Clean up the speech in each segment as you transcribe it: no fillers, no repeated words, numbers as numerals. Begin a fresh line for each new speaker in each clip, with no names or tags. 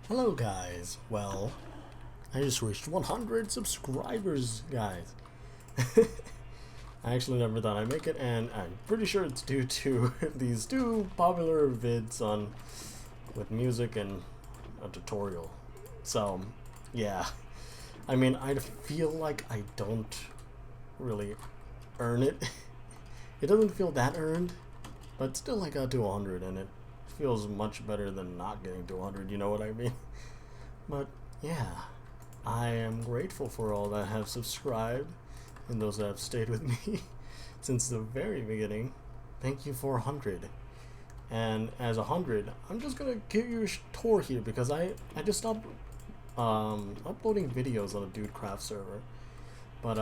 Hello guys, well, I just reached 100 subscribers, guys. I actually never thought I'd make it, and I'm pretty sure it's due to these two popular vids on with music and a tutorial. So, yeah. I mean, I feel like I don't really earn it. It doesn't feel that earned, but still I got to 100, and it feels much better than not getting to 100, you know what I mean? But yeah, I am grateful for all that have subscribed and those that have stayed with me since the very beginning. Thank you for 100. And as 100, I'm just gonna give you a tour here because I just stopped uploading videos on the DudeCraft server. But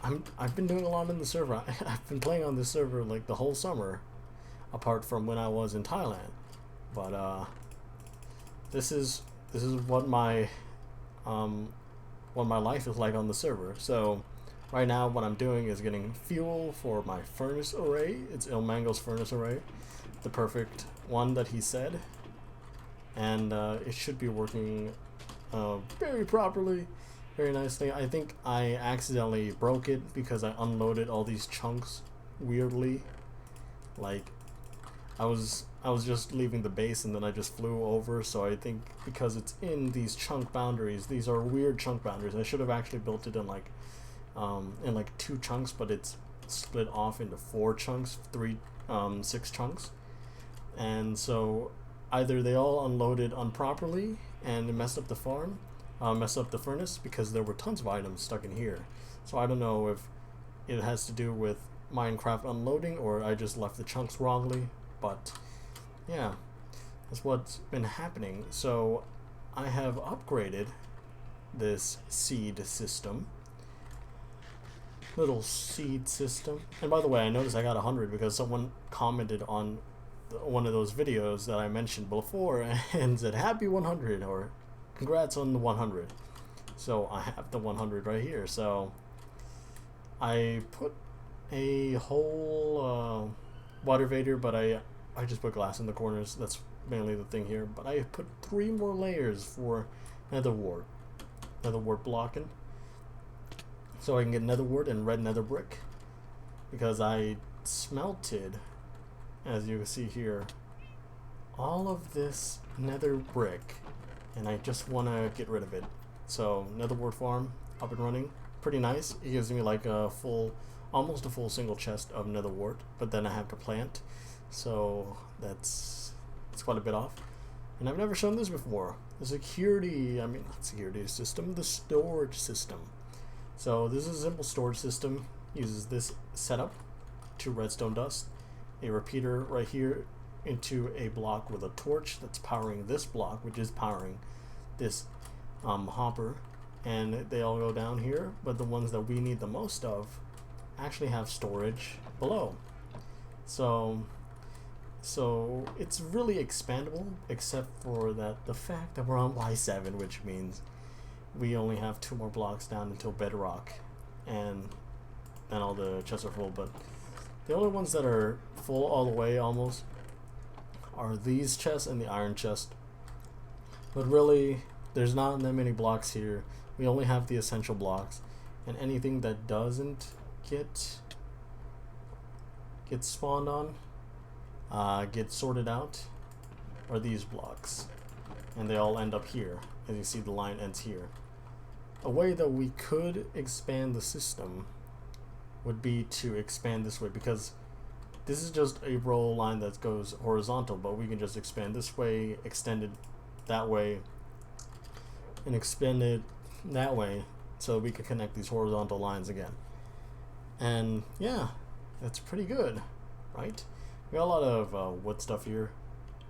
I've been doing a lot in the server. I've been playing on this server like the whole summer, apart from when I was in Thailand. But this is what my life is like on the server. So right now what I'm doing is getting fuel for my furnace array. It's Ilmango's furnace array, the perfect one that he said, and it should be working very properly, very nicely. I think I accidentally broke it because I unloaded all these chunks weirdly. Like I was just leaving the base and then I just flew over, so I think because it's in these chunk boundaries, these are weird chunk boundaries. I should have actually built it in like 2 chunks, but it's split off into 4 chunks, 6 chunks. And so either they all unloaded improperly and it messed up the farm, messed up the furnace because there were tons of items stuck in here. So I don't know if it has to do with Minecraft unloading or I just left the chunks wrongly. But yeah, that's what's been happening. So I have upgraded this seed system, little seed system. And by the way, I noticed I got 100 because someone commented on one of those videos that I mentioned before and said happy 100 or congrats on the 100. So I have the 100 right here. So I put a whole water vader, but I just put glass in the corners. That's mainly the thing here. But I put 3 more layers for nether wart blocking, so I can get nether wart and red nether brick, because I smelted, as you can see here, all of this nether brick, and I just want to get rid of it. So nether wart farm up and running, pretty nice. It gives me like almost a full single chest of nether wart, but then I have to plant, so it's quite a bit off. And I've never shown this before. The storage system. So this is a simple storage system. Uses this setup, 2 redstone dust, a repeater right here into a block with a torch that's powering this block, which is powering this hopper, and they all go down here. But the ones that we need the most of actually have storage below. So it's really expandable, except for the fact that we're on Y7, which means we only have 2 more blocks down until bedrock, and then all the chests are full. But the only ones that are full all the way almost are these chests and the iron chest. But really, there's not that many blocks here. We only have the essential blocks, and anything that doesn't get spawned on, get sorted out, are these blocks, and they all end up here. As you see, the line ends here. A way that we could expand the system would be to expand this way, because this is just a roll line that goes horizontal, but we can just expand this way, extend it that way, and expand it that way, so we can connect these horizontal lines again. And yeah, that's pretty good, right? We got a lot of wood stuff here,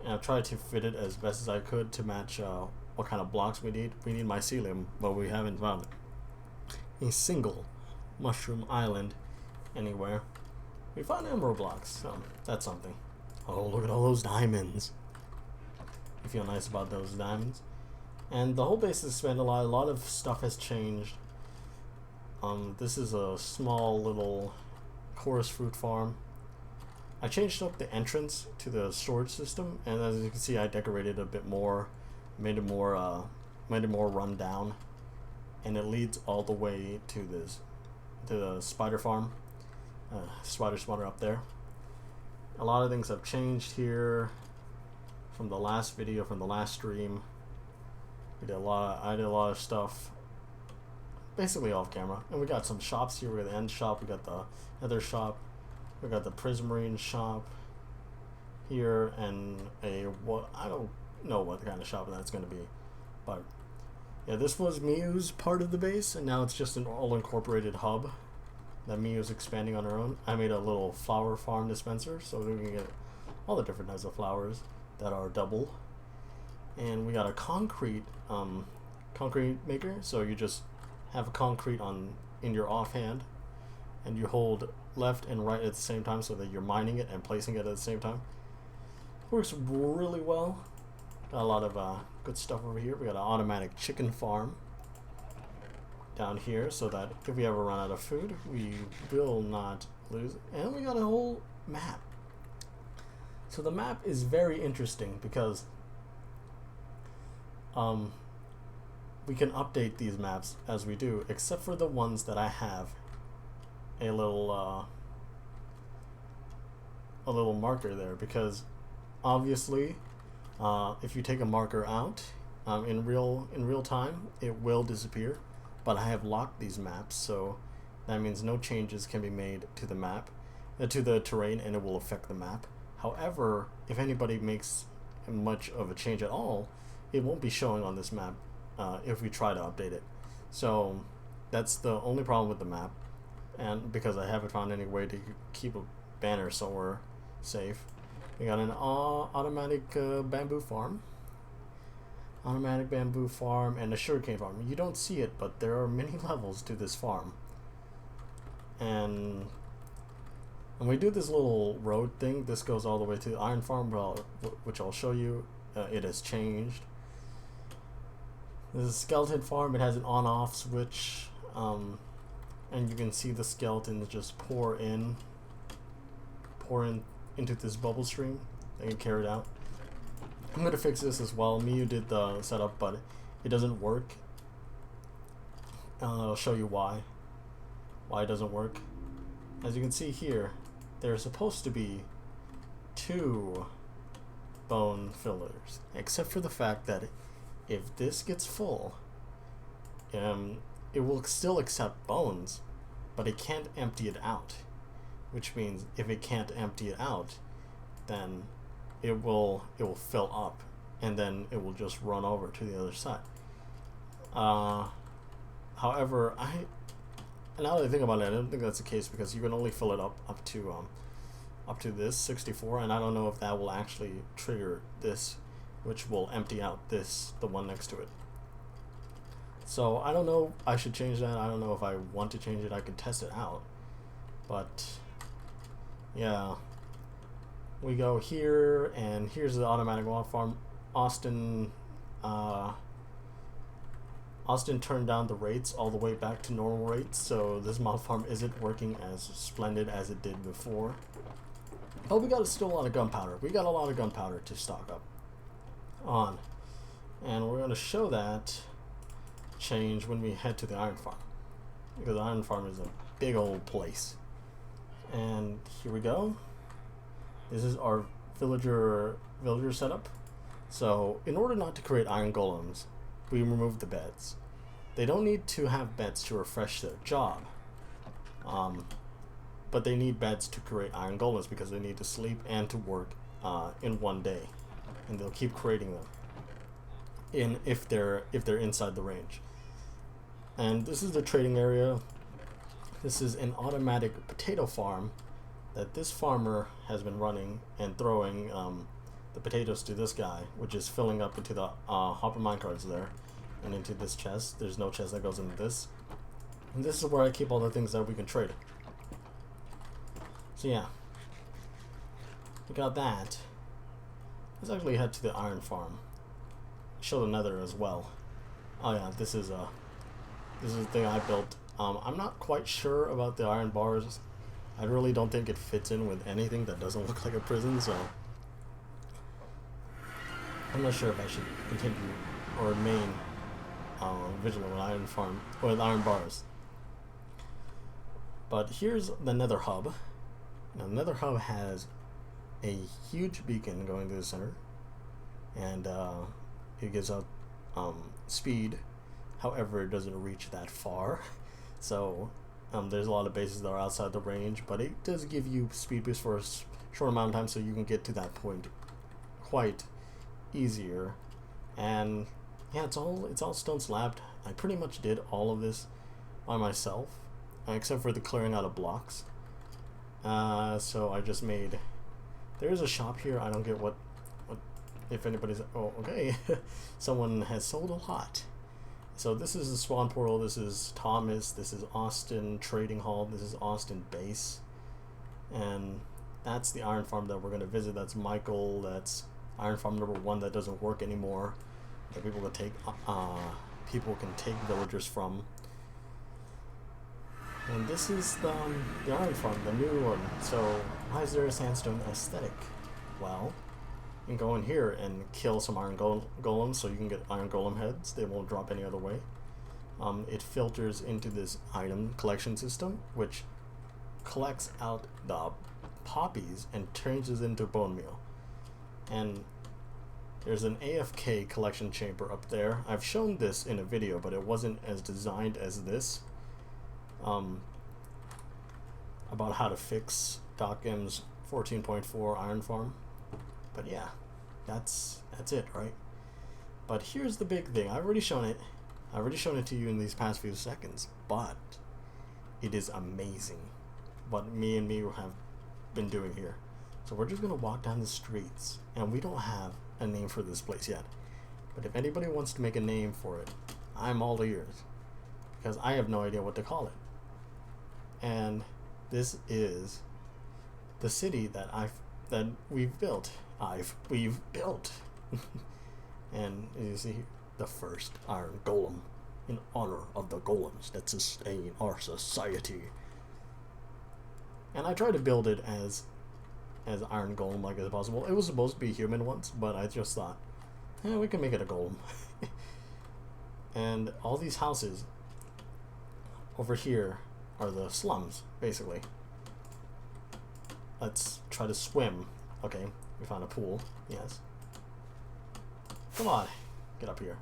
and I've tried to fit it as best as I could to match what kind of blocks we need. We need mycelium, but we haven't found a single mushroom island anywhere. We found emerald blocks, so that's something. Oh, look at all those diamonds. I feel nice about those diamonds. And the whole base has spent a lot of stuff has changed. This is a small little chorus fruit farm. I changed up the entrance to the storage system, and as you can see, I decorated a bit more, made it more run down, and it leads all the way to the spider farm, spider spawner up there. A lot of things have changed here from the last video, from the last stream. I did a lot of stuff basically off camera, and we got some shops here. We got the end shop, we got the nether shop, we got the prismarine shop here, and what I don't know what kind of shop that's going to be, but yeah, this was Miu's part of the base, and now it's just an all incorporated hub that Miu's expanding on her own. I made a little flower farm dispenser so we can get all the different types of flowers that are double, and we got a concrete maker, so you just have a concrete in your offhand, and you hold left and right at the same time so that you're mining it and placing it at the same time. Works really well. Got a lot of good stuff over here. We got an automatic chicken farm down here so that if we ever run out of food, we will not lose. And we got a whole map. So the map is very interesting because we can update these maps as we do, except for the ones that I have a little marker there, because obviously if you take a marker out in real time, it will disappear, but I have locked these maps, so that means no changes can be made to the map, to the terrain, and it will affect the map. However, if anybody makes much of a change at all, it won't be showing on this map if we try to update it. So that's the only problem with the map, and because I haven't found any way to keep a banner somewhere safe. We got an automatic bamboo farm, and a sugarcane farm. You don't see it, but there are many levels to this farm. And when we do this little road thing, this goes all the way to the iron farm, which I'll show you. It has changed. This is a skeleton farm. It has an on-off switch, and you can see the skeletons just pour in into this bubble stream. They can carry it out. I'm gonna fix this as well. Miu did the setup, but it doesn't work. I'll show you why it doesn't work. As you can see here, there's supposed to be 2 bone fillers, except for the fact that if this gets full, it will still accept bones, but it can't empty it out. Which means if it can't empty it out, then it will fill up, and then it will just run over to the other side. However, now that I think about it, I don't think that's the case, because you can only fill it up to this 64, and I don't know if that will actually trigger this, which will empty out the one next to it. So I don't know. I should change that. I don't know if I want to change it. I could test it out, but yeah, we go here, and here's the automatic log farm. Austin turned down the rates all the way back to normal rates, so this mod farm isn't working as splendid as it did before. But we got still a lot of gunpowder. We got a lot of gunpowder to stock up on, and we're going to show that change when we head to the iron farm, because the iron farm is a big old place. And here we go. This is our villager setup. So in order not to create iron golems, we remove the beds. They don't need to have beds to refresh their job, but they need beds to create iron golems, because they need to sleep and to work in one day, and they'll keep creating them if they're inside the range. And this is the trading area. This is an automatic potato farm that this farmer has been running and throwing the potatoes to this guy, which is filling up into the hopper minecarts there, and into this chest. There's no chest that goes into this. And this is where I keep all the things that we can trade. So yeah, we got that. Let's actually head to the iron farm. Show the nether as well. Oh yeah, this is the thing I built. I'm not quite sure about the iron bars. I really don't think it fits in with anything that doesn't look like a prison, so I'm not sure if I should continue or main vigilant with iron farm with iron bars. But here's the Nether hub. Now, the Nether hub has a huge beacon going to the center, and it gives out speed. However, it doesn't reach that far, so there's a lot of bases that are outside the range, but it does give you speed boost for a short amount of time, so you can get to that point quite easier. And yeah, it's all stone slabbed. I pretty much did all of this by myself, except for the clearing out of blocks. So I just made. There's a shop here. I don't get what if anybody's. Oh, okay. Someone has sold a lot. So this is the spawn portal. This is Thomas. This is Austin Trading Hall. This is Austin Base, and that's the iron farm that we're gonna visit. That's Michael. That's iron farm number 1 that doesn't work anymore. That people can take villagers from. And this is the iron farm, the new one. So why is there a sandstone aesthetic? Well, you can go in here and kill some iron golems, so you can get iron golem heads. They won't drop any other way. It filters into this item collection system, which collects out the poppies and turns it into bone meal. And there's an AFK collection chamber up there. I've shown this in a video, but it wasn't as designed as this. About how to fix DocM's 14.4 iron farm. But yeah, that's it, right? But here's the big thing. I've already shown it to you in these past few seconds, but it is amazing what me have been doing here. So we're just gonna walk down the streets, and we don't have a name for this place yet. But if anybody wants to make a name for it, I'm all ears, because I have no idea what to call it. And this is the city that we've built. We've built. And you see the first iron golem, in honor of the golems that sustain our society. And I tried to build it as iron golem like as possible. It was supposed to be human once, but I just thought, we can make it a golem. And all these houses over here are the slums, basically. Let's try to swim. Okay, we found a pool. Yes. Come on, get up here.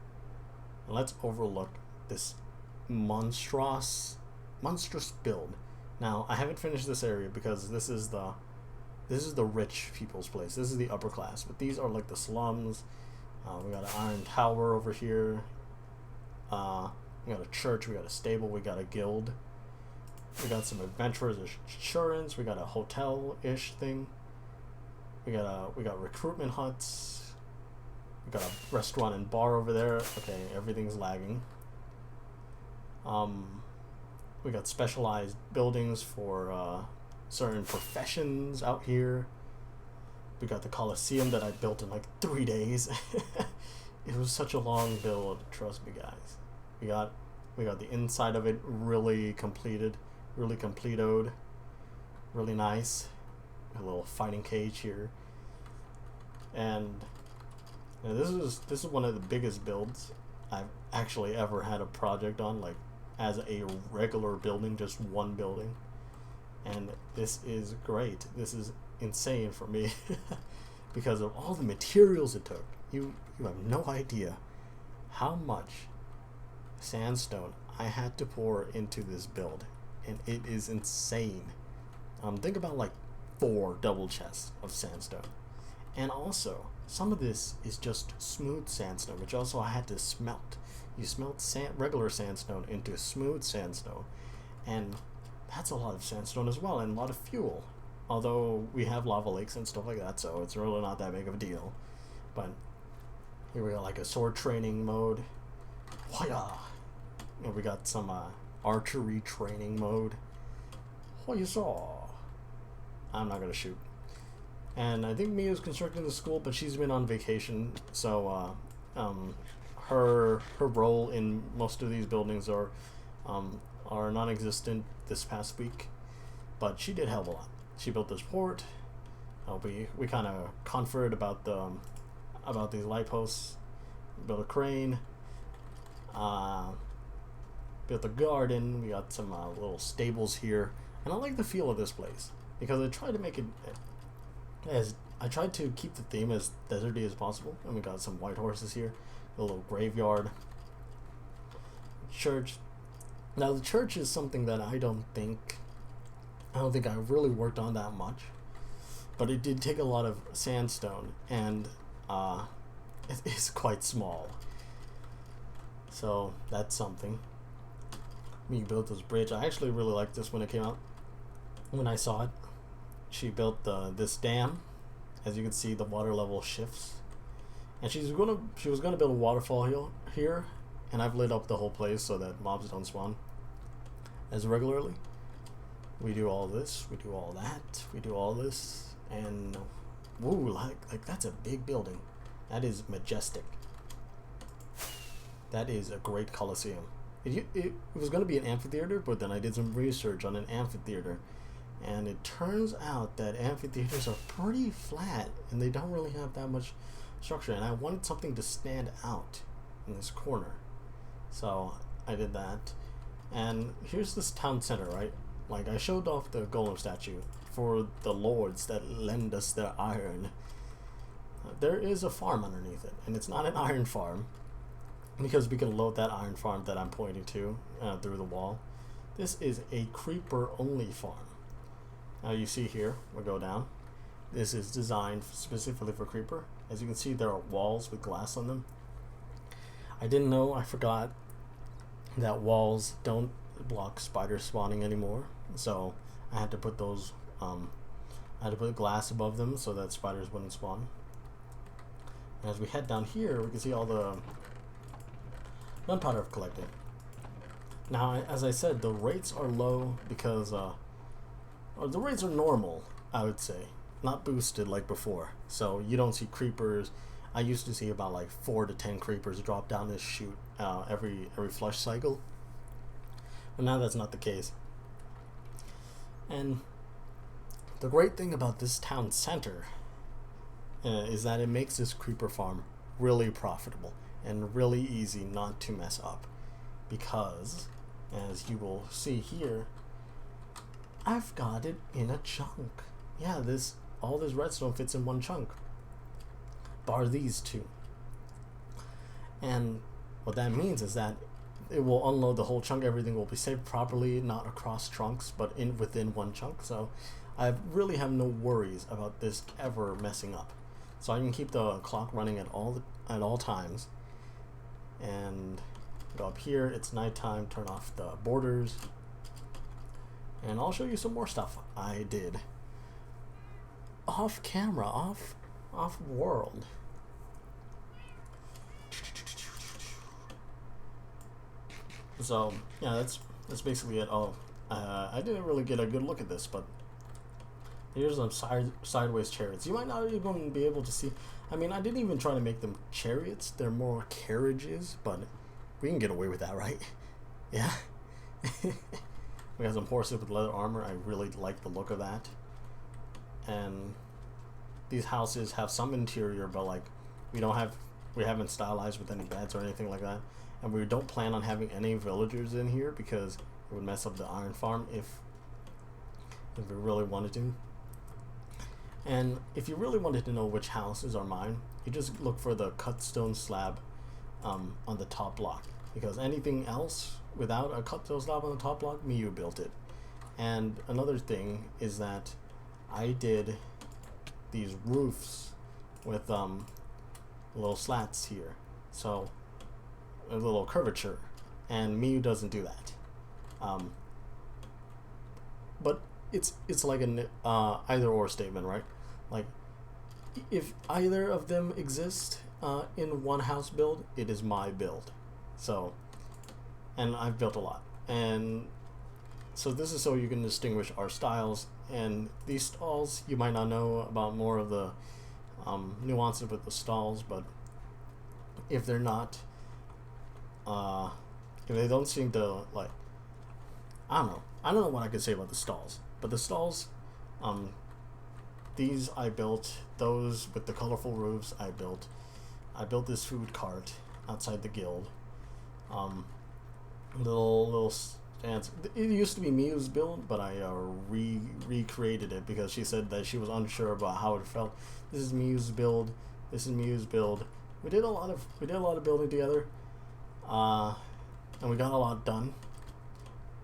And let's overlook this monstrous build. Now, I haven't finished this area because this is the rich people's place. This is the upper class, but these are like the slums. We got an iron tower over here. We got a church. We got a stable. We got a guild. We got some adventurers insurance. We got a hotel-ish thing. We got recruitment huts. We got a restaurant and bar over there. Okay, everything's lagging. We got specialized buildings for certain professions out here. We got the Coliseum that I built in like 3 days. It was such a long build, trust me, guys. We got the inside of it really completed, really completoed, really nice. A little fighting cage here, and this is one of the biggest builds I've actually ever had a project on, like as a regular building, just one building. And this is great. This is insane for me because of all the materials it took. You have no idea how much sandstone I had to pour into this build, and it is insane. Think about like 4 double chests of sandstone, and also some of this is just smooth sandstone, which also I had to smelt. You smelt regular sandstone into smooth sandstone, and that's a lot of sandstone as well, and a lot of fuel. Although we have lava lakes and stuff like that, so it's really not that big of a deal. But here we got like a sword training mode. Hoya! And we got some archery training mode. Hoya saw! I'm not gonna shoot. And I think Mia's constructing the school, but she's been on vacation, so her role in most of these buildings are non-existent this past week. But she did help a lot. She built this port. We kind of conferred about these light posts. built a crane, built a garden. We got some little stables here, and I like the feel of this place because I tried to make it as I tried to keep the theme as deserty as possible. And we got some white horses here, a little graveyard, church. Now the church is something that I don't think I really worked on that much, but it did take a lot of sandstone, and it is quite small. So that's something. We built this bridge. I actually really liked this when it came out. When I saw it, she built this dam. As you can see, the water level shifts, and she was gonna build a waterfall here, and I've lit up the whole place so that mobs don't spawn as regularly. We do all this, we do all that, we do all this, and woo, like that's a big building. That is majestic. That is a great coliseum. It was going to be an amphitheater, but then I did some research on an amphitheater, and it turns out that amphitheaters are pretty flat, and they don't really have that much structure, and I wanted something to stand out in this corner. So I did that. And here's this town center, right? Like, I showed off the golem statue for the lords that lend us their iron. There is a farm underneath it, and it's not an iron farm, because we can load that iron farm that I'm pointing to through the wall. This is a creeper only farm. Now you see here, we'll go down. This is designed specifically for creeper. As you can see, there are walls with glass on them. I didn't know, I forgot that walls don't block spider spawning anymore. So I had to put those, I had to put glass above them so that spiders wouldn't spawn. And as we head down here, we can see all the gunpowder I've collected. Now, as I said, the rates are low because, or the rates are normal, I would say, not boosted like before. So you don't see creepers. I used to see about like 4 to 10 creepers drop down this chute every flush cycle, but now that's not the case. And the great thing about this town center is that it makes this creeper farm really profitable and really easy not to mess up, because as you will see here, I've got it in a chunk. Yeah, all this redstone fits in one chunk, bar these two. And what that means is that it will unload the whole chunk. Everything will be saved properly, not across chunks, but within one chunk. So I really have no worries about this ever messing up. So I can keep the clock running at all times. And go up here, it's nighttime, turn off the borders, and I'll show you some more stuff I did off camera, off world. So yeah, that's basically it. Oh, I didn't really get a good look at this, but here's some sideways chariots. You might not even be able to see. I mean, I didn't even try to make them chariots. They're more carriages, but we can get away with that, right? Yeah. We got some horses with leather armor. I really like the look of that. And these houses have some interior, but like we haven't stylized with any beds or anything like that. And we don't plan on having any villagers in here because it would mess up the iron farm if we really wanted to. And if you really wanted to know which houses are mine, you just look for the cut stone slab on the top block, because anything else without a cut stone slab on the top block, Miyu built it. And another thing is that I did these roofs with little slats here, so a little curvature, and Miyu doesn't do that. But it's like an either or statement, right? Like, if either of them exist in one house build, it is my build. So, and I've built a lot, and so this is so you can distinguish our styles. And these stalls, you might not know about more of the nuances with the stalls, but if they're not, if they don't seem to, like, I don't know what I could say about the stalls, but the stalls, these I built. Those with the colorful roofs I built this food cart, outside the guild. Little stands. It used to be Miu's build, but I recreated it because she said that she was unsure about how it felt. This is Miu's build. This is Miu's build. We did a lot of building together, and we got a lot done.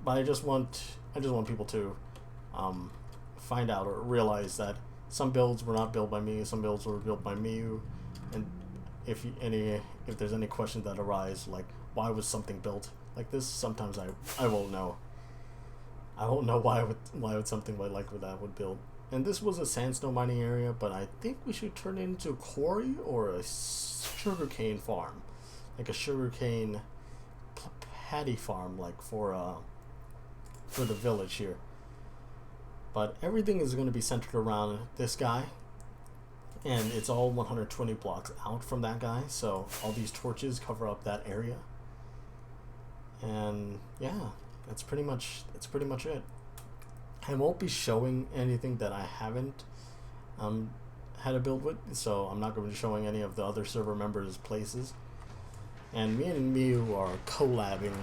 But I just want people to find out or realize that some builds were not built by me, some builds were built by Miu, and if there's any questions that arise, like why was something built like this, sometimes I won't know. I won't know why would something like that would build. And this was a sandstone mining area, but I think we should turn it into a quarry or a sugarcane farm, like a sugarcane paddy farm, like for the village here. But everything is going to be centered around this guy, and it's all 120 blocks out from that guy, so all these torches cover up that area. And yeah, that's pretty much it. I won't be showing anything that I haven't had a build with, so I'm not going to be showing any of the other server members' places. And me and Miu are cohabbing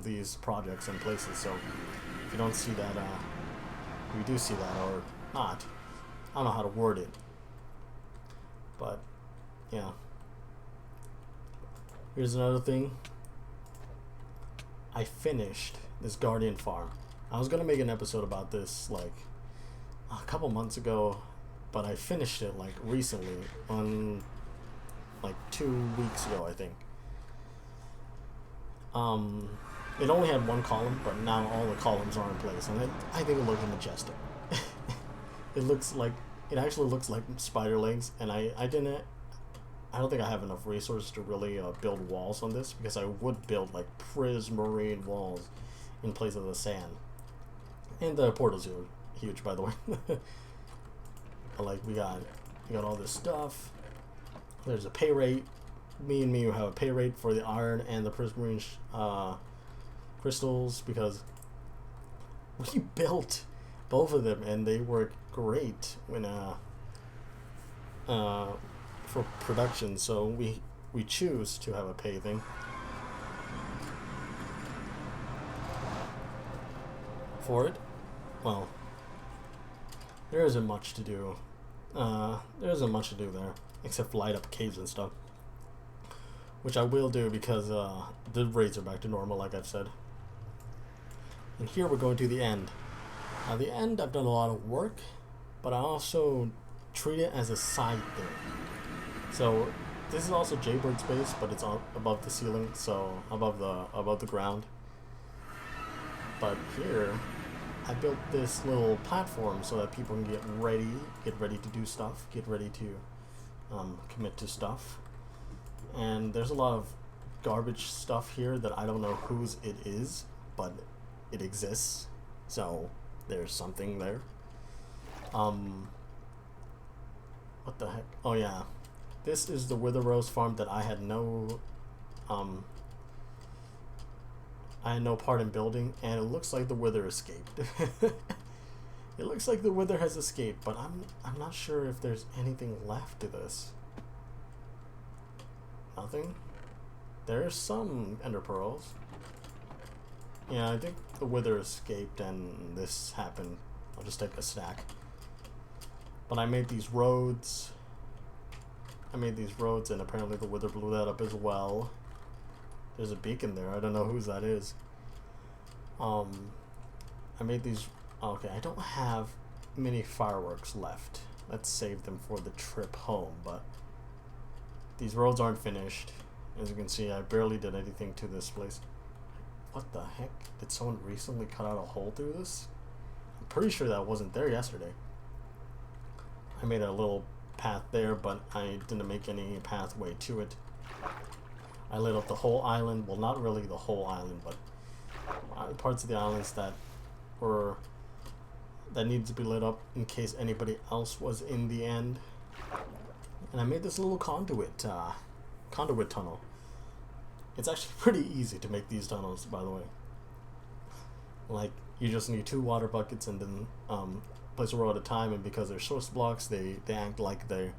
these projects and places, so if you don't see that, you do see that or not. I don't know how to word it, but yeah. Here's another thing. I finished this Guardian farm. I was gonna make an episode about this like a couple months ago, but I finished it like recently, on like 2 weeks ago, I think. It only had one column, but now all the columns are in place, and I think it looks majestic. It actually looks like spider legs, and I don't think I have enough resources to really build walls on this, because I would build like prismarine walls in place of the sand. And the portals are huge, by the way. But like we got all this stuff. There's a pay rate. Me and Miu have a pay rate for the iron and the prismarine crystals, because we built both of them and they work great when for production, so we choose to have a pay thing. For it, well, there isn't much to do. There isn't much to do there, except light up caves and stuff, which I will do because the raids are back to normal, like I've said. And here we're going to the end. Now the end, I've done a lot of work, but I also treat it as a side thing. So this is also Jaybird's base, but it's above the ceiling, so above the ground. But here, I built this little platform so that people can get ready to do stuff, get ready to commit to stuff. And there's a lot of garbage stuff here that I don't know whose it is, but it exists, so there's something there. What the heck? Oh yeah, this is the Wither Rose farm that I had no part in building, and it looks like the Wither escaped. It looks like the Wither has escaped, but I'm not sure if there's anything left to this. Nothing. There's some ender pearls. Yeah, I think the Wither escaped and this happened. I'll just take a stack. But I made these roads. And apparently the Wither blew that up as well. There's a beacon there. I don't know whose that is. I made these. Okay, I don't have many fireworks left. Let's save them for the trip home, but these roads aren't finished. As you can see, I barely did anything to this place. What the heck? Did someone recently cut out a hole through this? I'm pretty sure that wasn't there yesterday. I made a little path there, but I didn't make any pathway to it. I lit up the whole island. Well, not really the whole island, but parts of the islands that needed to be lit up in case anybody else was in the end. And I made this little conduit tunnel. It's actually pretty easy to make these tunnels, by the way. Like, you just need 2 water buckets and then place a row at a time, and because they're source blocks, they act like they're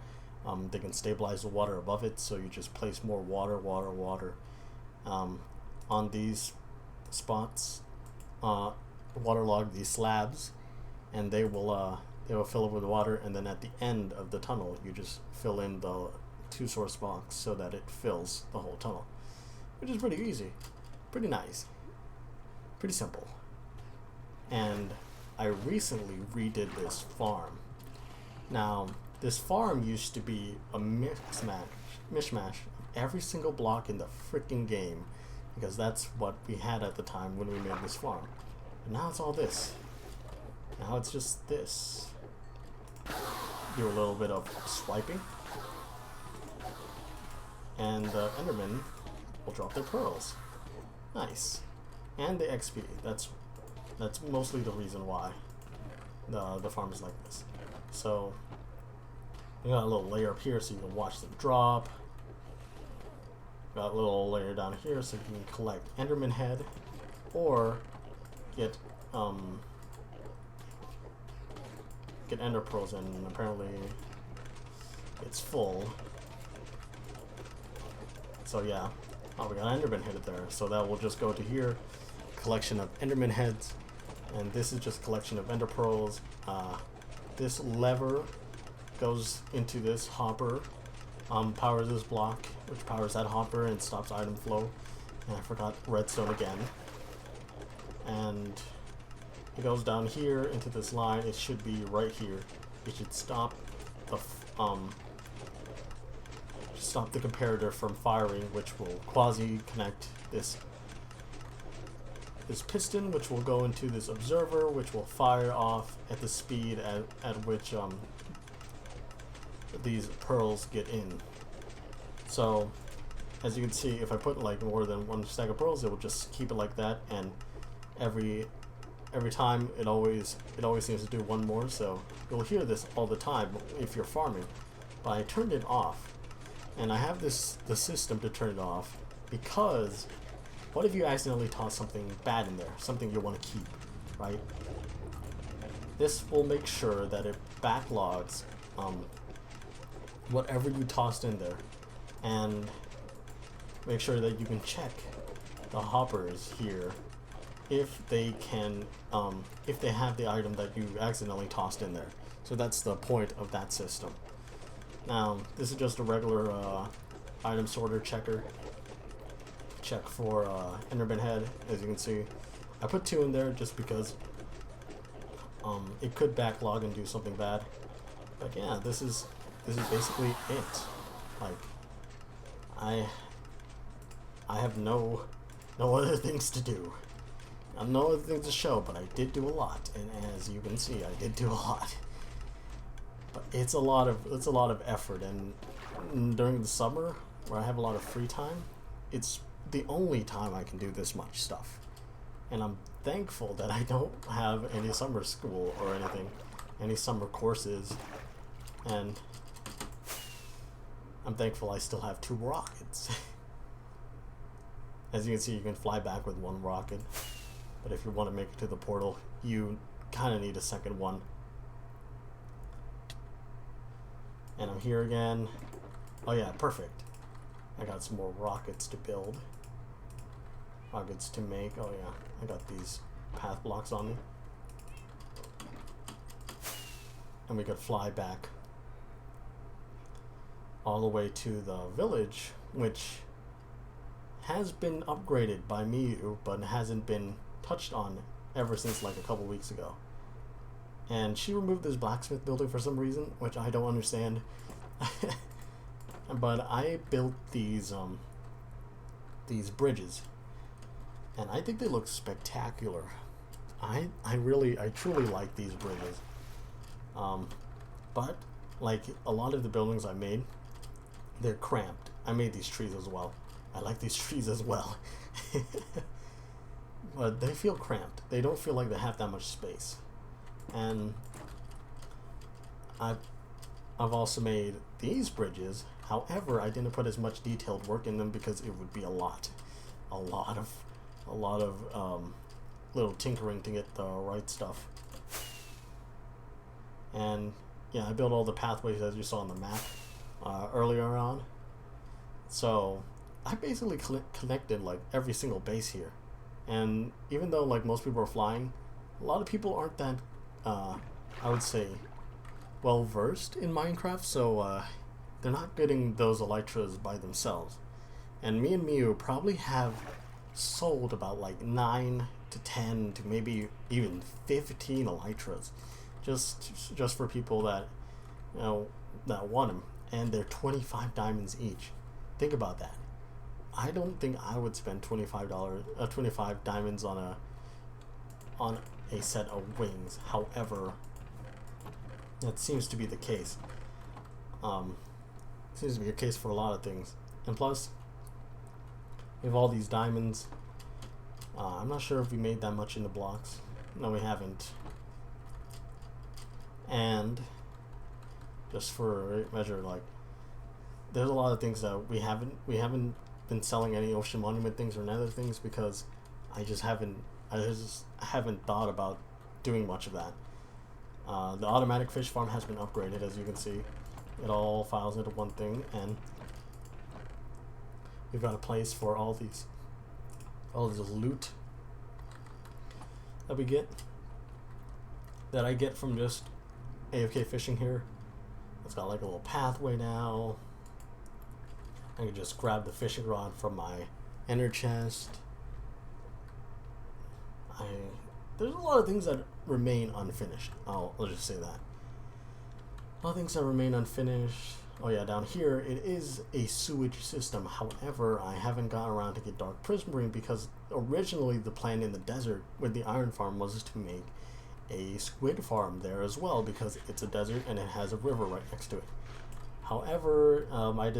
They can stabilize the water above it, so you just place more water on these spots, waterlog these slabs, and they will fill up with water. And then at the end of the tunnel, you just fill in the two source box so that it fills the whole tunnel, which is pretty easy, pretty nice, pretty simple. And I recently redid this farm. Now, this farm used to be a mishmash of every single block in the freaking game, because that's what we had at the time when we made this farm. And now it's all this. Now it's just this. Do a little bit of swiping, and the Endermen will drop their pearls. Nice. And the XP. That's mostly the reason why the farm is like this. So we got a little layer up here so you can watch them drop. Got a little layer down here so you can collect Enderman head or get Ender pearls, and apparently it's full. So yeah, we got Enderman head there, so that will just go to here, collection of Enderman heads, and this is just collection of Ender pearls. This lever goes into this hopper, powers this block, which powers that hopper and stops item flow. And I forgot redstone again. And it goes down here into this line. It should be right here. It should stop the comparator from firing, which will quasi connect this piston, which will go into this observer, which will fire off at the speed at which these pearls get in. So as you can see, if I put like more than one stack of pearls, it will just keep it like that, and every time it always seems to do one more. So you'll hear this all the time if you're farming. But I turned it off, and I have the system to turn it off, because what if you accidentally toss something bad in there, something you want to keep, right? This will make sure that it backlogs whatever you tossed in there, and make sure that you can check the hoppers here if they can, if they have the item that you accidentally tossed in there. So that's the point of that system. Now, this is just a regular item sorter checker. Check for Enderman head. As you can see, I put 2 in there just because it could backlog and do something bad. But yeah, this is basically it. Like, I have no other things to do. No other things to show, but I did do a lot, and as you can see, I did do a lot. But it's a lot of effort, and during the summer, where I have a lot of free time, it's the only time I can do this much stuff. And I'm thankful that I don't have any summer school or anything, any summer courses, and I'm thankful I still have 2 rockets. As you can see, you can fly back with 1 rocket, but if you want to make it to the portal, you kind of need a second one. And I'm here again. Oh yeah, perfect. I got some more rockets to build. Rockets to make. Oh yeah, I got these path blocks on me. And we could fly back all the way to the village, which has been upgraded by Miyu, but hasn't been touched on ever since like a couple weeks ago. And she removed this blacksmith building for some reason, which I don't understand. But I built these bridges, and I think they look spectacular. I truly like these bridges. But like a lot of the buildings I made, they're cramped. I made these trees as well. I like these trees as well. But they feel cramped. They don't feel like they have that much space. And I've also made these bridges. However, I didn't put as much detailed work in them because it would be a lot of little tinkering to get the right stuff. And yeah, I built all the pathways as you saw on the map. earlier on. So I basically connected like every single base here, and even though like most people are flying, a lot of people aren't that I would say well versed in Minecraft, so they're not getting those elytras by themselves. And me and Miu probably have sold about like 9 to 10 to maybe even 15 elytras, just for people that that want them, and they're 25 diamonds each. Think about that. I don't think I would spend $25 diamonds on a set of wings. However, that seems to be the case. Seems to be a case for a lot of things. And plus, we have all these diamonds. I'm not sure if we made that much into blocks. No, we haven't. And just for a measure, like, there's a lot of things that we haven't been selling any ocean monument things or nether things because I just haven't thought about doing much of that. The automatic fish farm has been upgraded, as you can see. It all files into one thing, and we've got a place for all this loot that I get from just AFK fishing here. It's got like a little pathway now. I can just grab the fishing rod from my ender chest. There's a lot of things that remain unfinished. I'll just say that. A lot of things that remain unfinished. Oh yeah, down here it is a sewage system. However, I haven't gotten around to get dark prismarine because originally the plan in the desert with the iron farm was to make a squid farm there as well because it's a desert and it has a river right next to it. However, I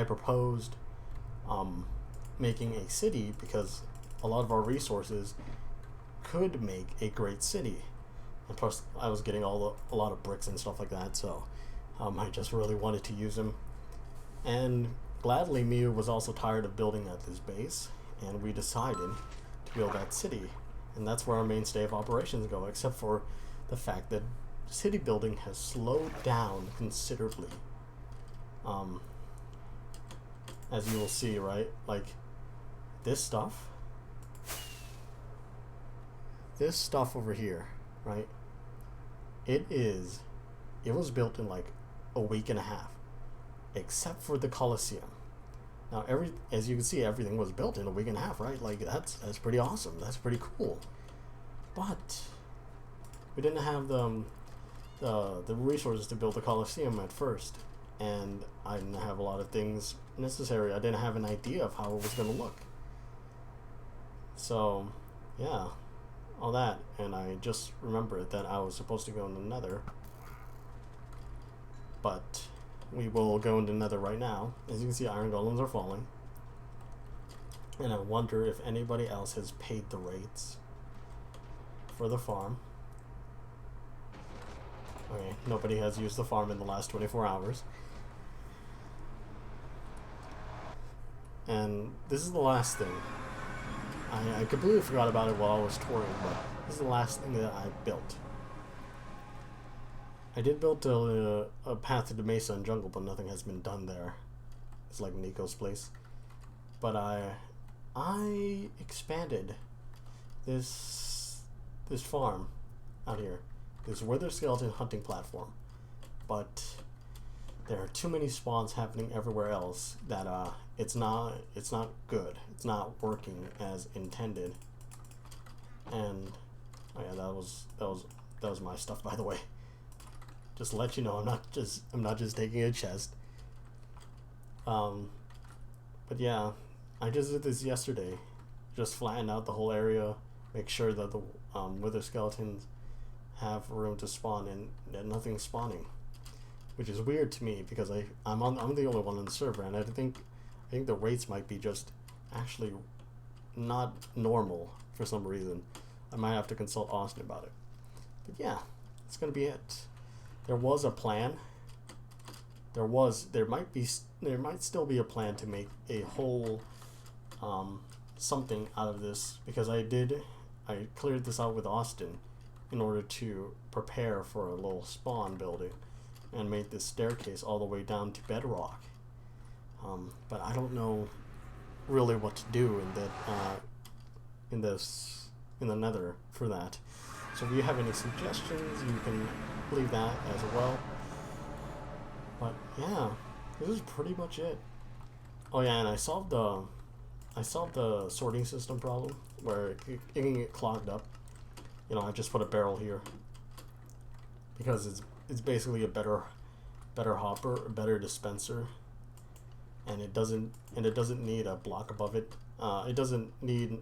proposed making a city because a lot of our resources could make a great city. And plus, I was getting a lot of bricks and stuff like that, so I just really wanted to use them. And gladly, Miu was also tired of building at this base, and we decided to build that city. And that's where our mainstay of operations go, except for the fact that city building has slowed down considerably. As you will see, right? Like, this stuff over here, right? It was built in like a week and a half, except for the Colosseum. Now, as you can see, everything was built in a week and a half, right? Like, that's pretty awesome. That's pretty cool. But we didn't have the resources to build the Colosseum at first, and I didn't have a lot of things necessary. I didn't have an idea of how it was going to look. So, yeah, all that, and I just remembered that I was supposed to go into Nether, but we will go into Nether right now. As you can see, iron golems are falling, and I wonder if anybody else has paid the rates for the farm. Okay, nobody has used the farm in the last 24 hours. And this is the last thing. I completely forgot about it while I was touring, but this is the last thing that I built. I did build a path to the Mesa and Jungle, but nothing has been done there. It's like Nico's place. But I expanded this farm out here. This wither skeleton hunting platform. But there are too many spawns happening everywhere else that it's not good. It's not working as intended. And oh yeah, that was my stuff, by the way. Just to let you know, I'm not just taking a chest. But yeah, I just did this yesterday. Just flatten out the whole area, make sure that the wither skeletons have room to spawn and that nothing's spawning, which is weird to me because I'm the only one on the server, and I think the rates might be just actually not normal for some reason. I might have to consult Austin about it. But yeah, it's gonna be it. There was a plan. There might still be a plan to make a whole something out of this, because I cleared this out with Austin in order to prepare for a little spawn building, and made this staircase all the way down to bedrock. But I don't know really what to do in the nether for that. So if you have any suggestions, you can leave that as well. But yeah, this is pretty much it. Oh yeah, and I solved the sorting system problem where it can get clogged up. You know, I just put a barrel here because it's basically a better hopper, a better dispenser, and it doesn't need a block above it. It doesn't need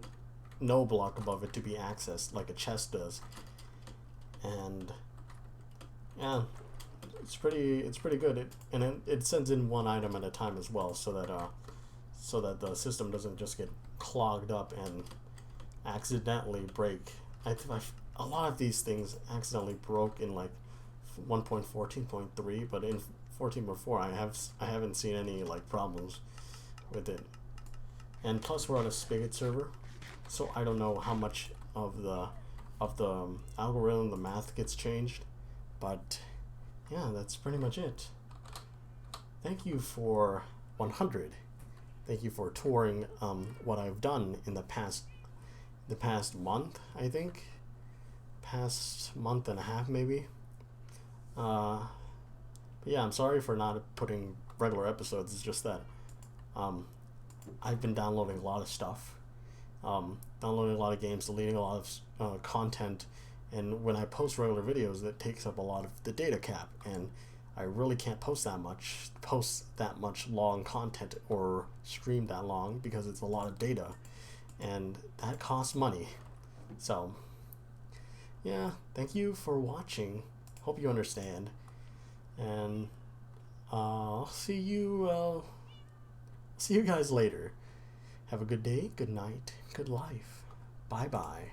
no block above it to be accessed like a chest does. And yeah, it's pretty good. It sends in one item at a time as well, so that the system doesn't just get clogged up and accidentally break. A lot of these things accidentally broke in like 1.14.3, but in 14.4 I haven't seen any like problems with it. And plus we're on a Spigot server, so I don't know how much of the algorithm, the math gets changed, but yeah, that's pretty much it. Thank you for 100. Thank you for touring what I've done in the past month, I think. Past month and a half, maybe. But yeah, I'm sorry for not putting regular episodes. It's just that I've been downloading a lot of stuff, downloading a lot of games, deleting a lot of content, and when I post regular videos, that takes up a lot of the data cap, and I really can't post that much long content or stream that long because it's a lot of data, and that costs money. So yeah, thank you for watching. Hope you understand, and I'll see you guys later. Have a good day, good night, good life. Bye bye.